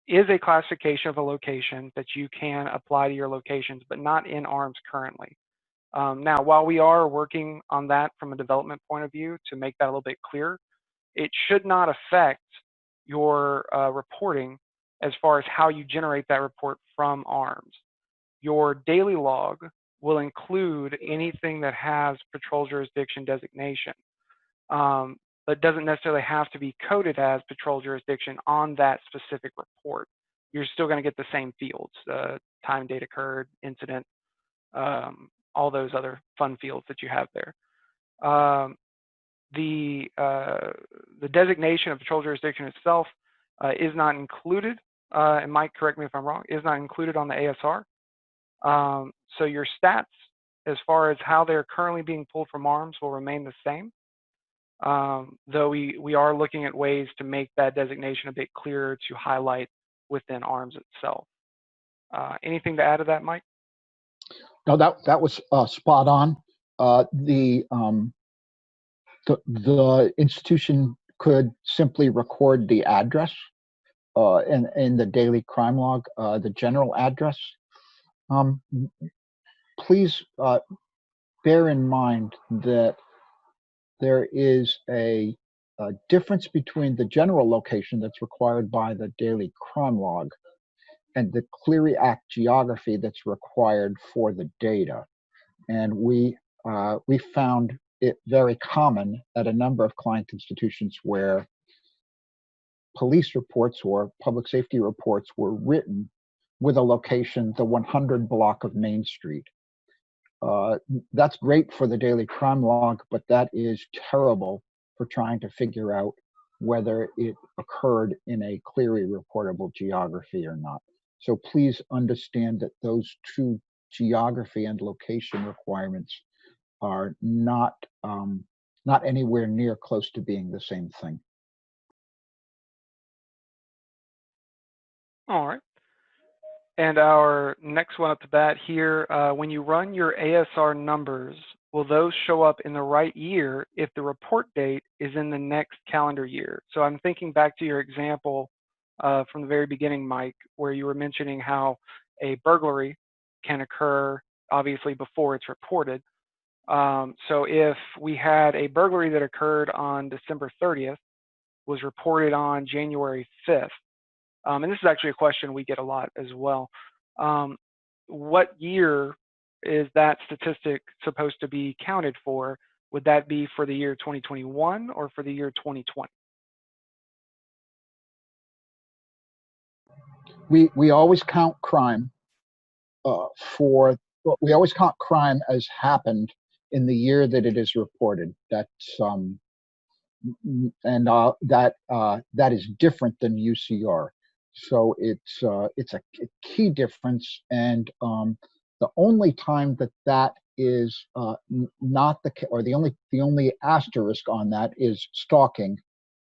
is a classification of a location that you can apply to your locations, but not in ARMS currently. Now, while we are working on that from a development point of view to make that a little bit clearer, it should not affect your reporting as far as how you generate that report from ARMS. Your daily log will include anything that has patrol jurisdiction designation, but doesn't necessarily have to be coded as patrol jurisdiction on that specific report. You're still going to get the same fields, time, date occurred, incident, all those other fun fields that you have there. The designation of patrol jurisdiction itself is not included, and Mike, correct me if I'm wrong, is not included on the ASR. So your stats, as far as how they're currently being pulled from ARMS, will remain the same, though we are looking at ways to make that designation a bit clearer to highlight within ARMS itself. Anything to add to that, Mike? No, that was spot on. The institution could simply record the address in the daily crime log, the general address. Please bear in mind that there is a difference between the general location that's required by the daily crime log and the Clery Act geography that's required for the data. And we found it very common at a number of client institutions where police reports or public safety reports were written with a location, the 100 block of Main Street. That's great for the daily crime log, but that is terrible for trying to figure out whether it occurred in a clearly reportable geography or not. So please understand that those two geography and location requirements are not anywhere near close to being the same thing. All right. And our next one up to bat here, when you run your ASR numbers, will those show up in the right year if the report date is in the next calendar year? So I'm thinking back to your example from the very beginning, Mike, where you were mentioning how a burglary can occur obviously before it's reported. So if we had a burglary that occurred on December 30th, was reported on January 5th, and this is actually a question we get a lot as well. What year is that statistic supposed to be counted for? Would that be for the year 2021 or for the year 2020? We always count crime we always count crime as happened in the year that it is reported. That's that is different than UCR. So it's a key difference, and the only time that is not the only asterisk on that is stalking,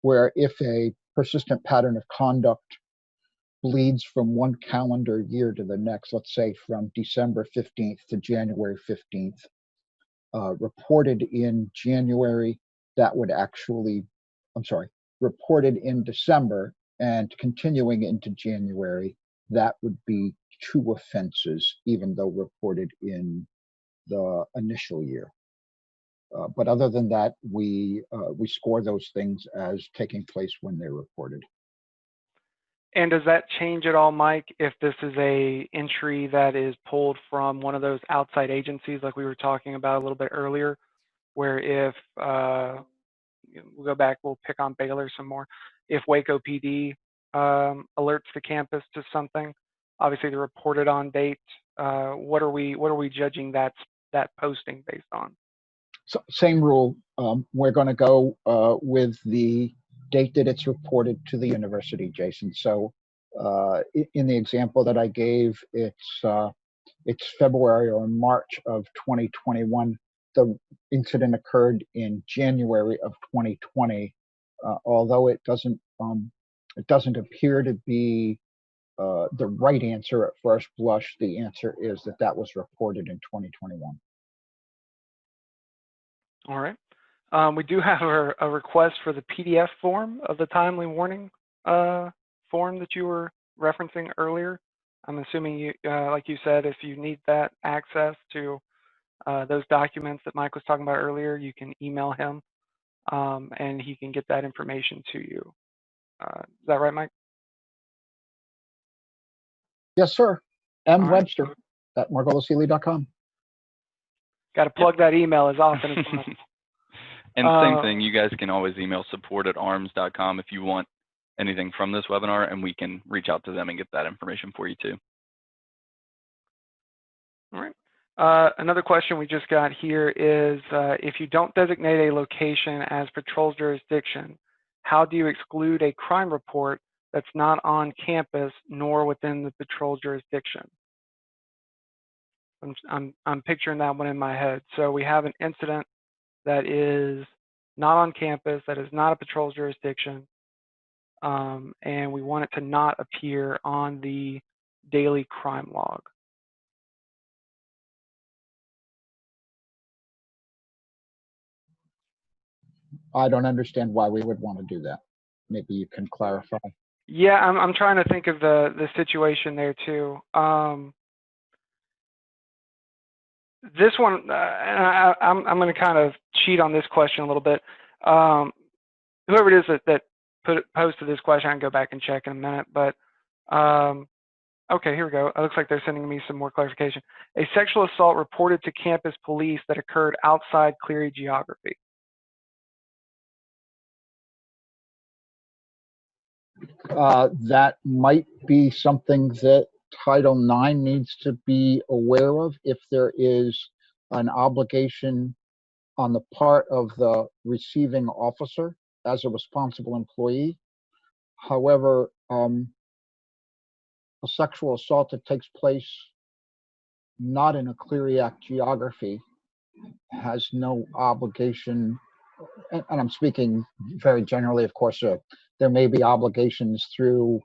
where if a persistent pattern of conduct bleeds from one calendar year to the next, let's say from December 15th to January 15th, reported in January, that would actually, reported in December and continuing into January, that would be 2 offenses, even though reported in the initial year. But other than that, we score those things as taking place when they're reported. And does that change at all, Mike, if this is a entry that is pulled from one of those outside agencies like we were talking about a little bit earlier, where if, we'll go back, we'll pick on Baylor some more. If Waco PD alerts the campus to something, obviously the reported on date, what are we judging that posting based on? So, same rule. We're going to go with the date that it's reported to the university, Jason. So in the example that I gave, it's February or March of 2021. The incident occurred in January of 2020, although it doesn't appear to be the right answer at first blush. The answer is that was reported in 2021. All right. We do have a request for the PDF form of the timely warning form that you were referencing earlier. I'm assuming you, like you said, if you need that access to those documents that Mike was talking about earlier, you can email him and he can get that information to you. Is that right, Mike? Yes, sir. M. All right. Webster at margolishealy.com. Got to plug that email as often as possible. And same thing, you guys can always email support@arms.com if you want anything from this webinar, and we can reach out to them and get that information for you too. All right. Another question we just got here is, if you don't designate a location as patrol jurisdiction, how do you exclude a crime report that's not on campus nor within the patrol jurisdiction? I'm picturing that one in my head. So we have an incident that is not on campus, that is not a patrol jurisdiction, and we want it to not appear on the daily crime log. I don't understand why we would want to do that. Maybe you can clarify. Yeah, I'm trying to think of the situation there too. This one, and I'm going to kind of cheat on this question a little bit. Whoever it is that posted this question, I can go back and check in a minute, but Okay, here we go. It looks like they're sending me some more clarification. A sexual assault reported to campus police that occurred outside Clery geography. That might be something that Title IX needs to be aware of if there is an obligation on the part of the receiving officer as a responsible employee. However, a sexual assault that takes place not in a Clery Act geography has no obligation, and I'm speaking very generally, of course, there may be obligations through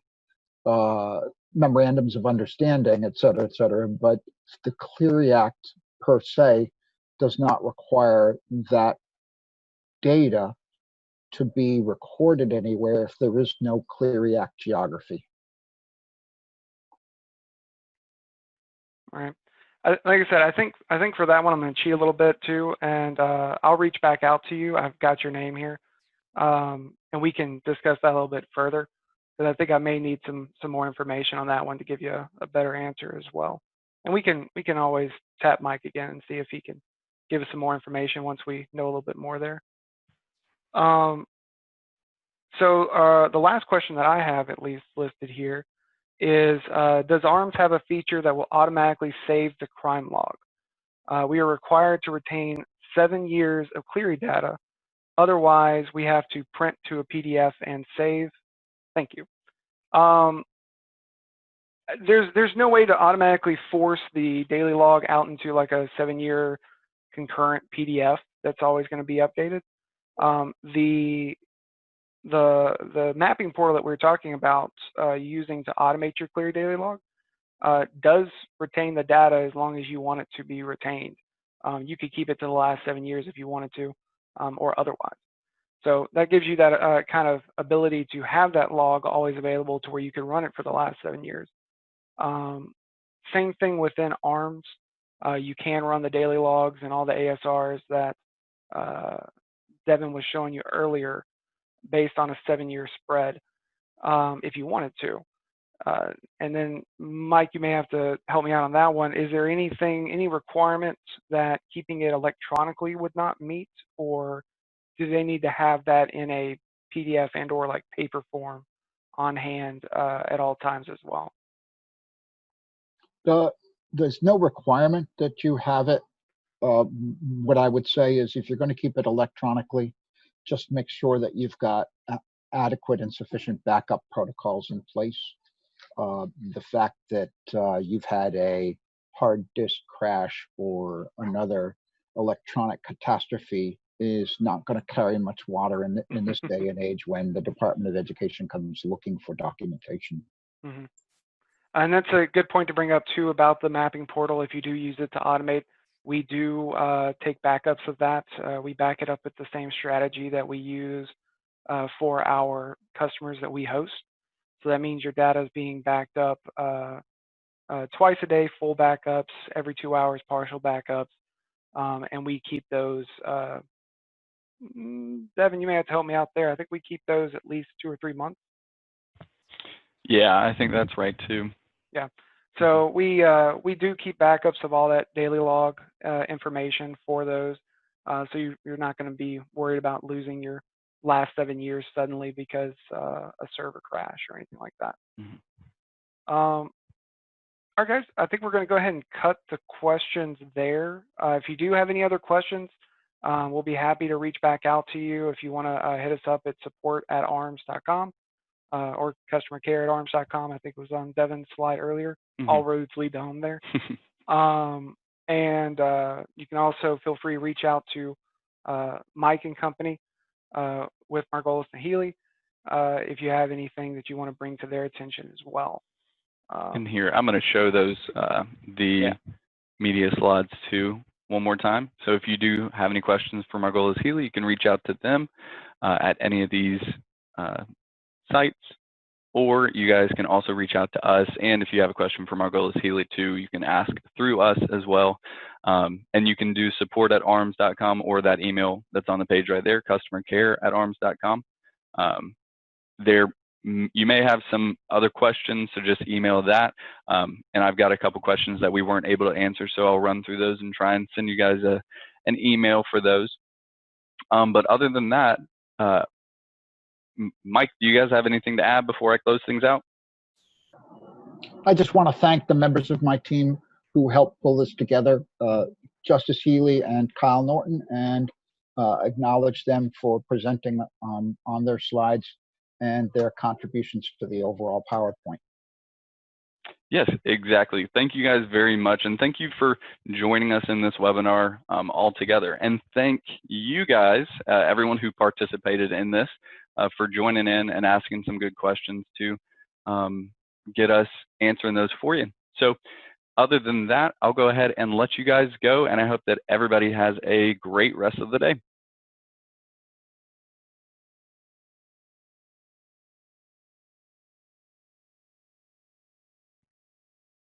memorandums of understanding, et cetera, but the Clery Act per se does not require that data to be recorded anywhere if there is no Clery Act geography. All right. Like I said, I think for that one I'm going to cheat a little bit too, and I'll reach back out to you. I've got your name here, and we can discuss that a little bit further. Because I think I may need some more information on that one to give you a better answer as well. And we can always tap Mike again and see if he can give us some more information once we know a little bit more there. So the last question that I have at least listed here is, does ARMS have a feature that will automatically save the crime log? We are required to retain 7 years of Clery data. Otherwise, we have to print to a PDF and save. Thank you. There's no way to automatically force the daily log out into like a 7-year concurrent PDF that's always going to be updated. The mapping portal that we're talking about using to automate your Clery daily log does retain the data as long as you want it to be retained. You could keep it to the last 7 years if you wanted to, or otherwise. So that gives you that kind of ability to have that log always available to where you can run it for the last 7 years. Same thing within ARMS. You can run the daily logs and all the ASRs that Devin was showing you earlier based on a 7-year spread if you wanted to. And then Mike, you may have to help me out on that one. Is there any requirements that keeping it electronically would not meet, or do they need to have that in a PDF and or like paper form on hand at all times as well? There's no requirement that you have it. What I would say is if you're going to keep it electronically, just make sure that you've got adequate and sufficient backup protocols in place. The fact that you've had a hard disk crash or another electronic catastrophe is not going to carry much water in this day and age when the Department of Education comes looking for documentation. Mm-hmm. And that's a good point to bring up too about the mapping portal. If you do use it to automate, we do take backups of that. We back it up with the same strategy that we use for our customers that we host. So that means your data is being backed up twice a day, full backups, every 2 hours, partial backups, and we keep those. Devin, you may have to help me out there. I think we keep those at least 2 or 3 months. Yeah, I think that's right too. Yeah. So we do keep backups of all that daily log information for those. So you're not going to be worried about losing your last 7 years suddenly because a server crash or anything like that. Mm-hmm. All right, guys, I think we're going to go ahead and cut the questions there. If you do have any other questions, we'll be happy to reach back out to you. If you want to hit us up at support@arms.com or customercare@arms.com. I think it was on Devin's slide earlier. Mm-hmm. All roads lead to home there. And you can also feel free to reach out to Mike and company with Margolis and Healy if you have anything that you want to bring to their attention as well. And here, I'm going to show those, media slides too one more time. So if you do have any questions for Margolis Healy, you can reach out to them at any of these sites, or you guys can also reach out to us. And if you have a question for Margolis Healy too, you can ask through us as well. And you can do support@arms.com or that email that's on the page right there, customercare@arms.com. They're you may have some other questions, so just email that. And I've got a couple questions that we weren't able to answer, so I'll run through those and try and send you guys an email for those. But other than that, Mike, do you guys have anything to add before I close things out? I just want to thank the members of my team who helped pull this together, Justice Healy and Kyle Norton, and acknowledge them for presenting on their slides and their contributions to the overall PowerPoint. Yes, exactly. Thank you guys very much, and thank you for joining us in this webinar all together. And thank you guys, everyone who participated in this, for joining in and asking some good questions to get us answering those for you. So other than that, I'll go ahead and let you guys go, and I hope that everybody has a great rest of the day.